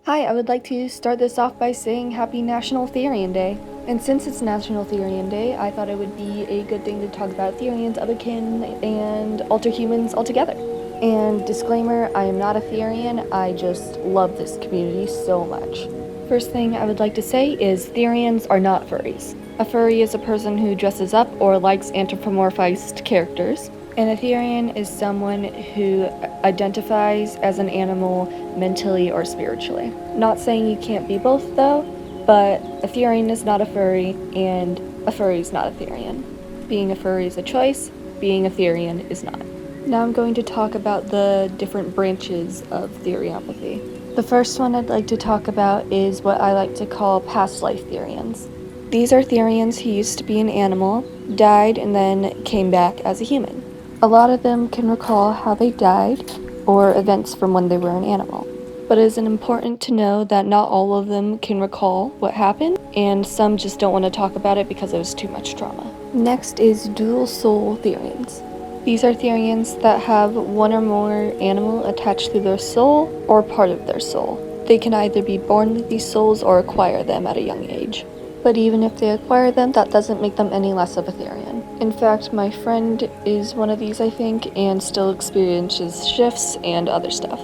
Hi, I would like to start this off by saying Happy National Therian Day. And since it's National Therian Day, I thought it would be a good thing to talk about Therians, otherkin, and alterhumans altogether. And disclaimer, I am not a Therian, I just love this community so much. First thing I would like to say is Therians are not furries. A furry is a person who dresses up or likes anthropomorphized characters. An Therian is someone who identifies as an animal mentally or spiritually. Not saying you can't be both though, but a Therian is not a furry, and a furry is not a Therian. Being a furry is a choice, being a Therian is not. Now I'm going to talk about the different branches of Therianopathy. The first one I'd like to talk about is what I like to call past life Therians. These are Therians who used to be an animal, died, and then came back as a human. A lot of them can recall how they died, or events from when they were an animal. But it is important to know that not all of them can recall what happened, and some just don't want to talk about it because it was too much trauma. Next is dual soul Therians. These are Therians that have one or more animal attached to their soul or part of their soul. They can either be born with these souls or acquire them at a young age. But even if they acquire them, that doesn't make them any less of a Therian. In fact, my friend is one of these, I think, and still experiences shifts and other stuff.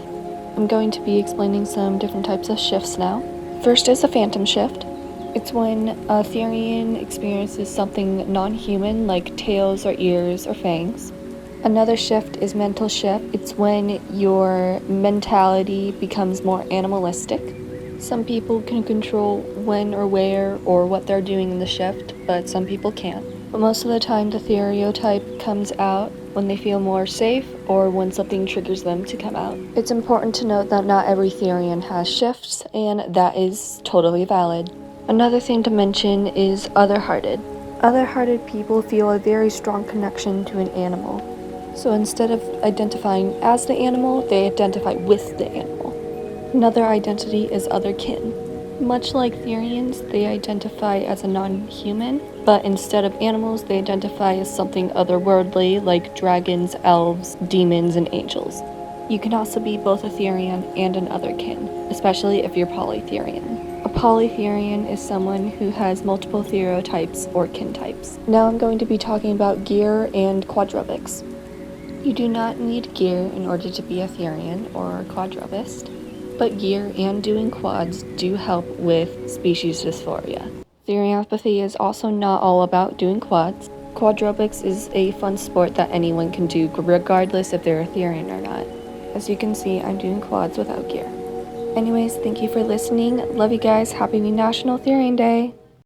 I'm going to be explaining some different types of shifts now. First is a phantom shift. It's when a Therian experiences something non-human like tails or ears or fangs. Another shift is mental shift. It's when your mentality becomes more animalistic. Some people can control when or where or what they're doing in the shift, but some people can't. But most of the time the stereotype comes out when they feel more safe or when something triggers them to come out. It's important to note that not every Therian has shifts, and that is totally valid. Another thing to mention is other-hearted. Other-hearted people feel a very strong connection to an animal. So instead of identifying as the animal, they identify with the animal. Another identity is otherkin. Much like Therians, they identify as a non-human, but instead of animals, they identify as something otherworldly like dragons, elves, demons, and angels. You can also be both a Therian and an otherkin, especially if you're polytherian. A polytherian is someone who has multiple therotypes or kin types. Now I'm going to be talking about gear and quadrubics. You do not need gear in order to be a Therian or a quadrubist, but gear and doing quads do help with species dysphoria. Therianopathy is also not all about doing quads. Quadrubics is a fun sport that anyone can do regardless if they're a Therian or not. As you can see, I'm doing quads without gear. Anyways, thank you for listening. Love you guys. Happy National Therian Day!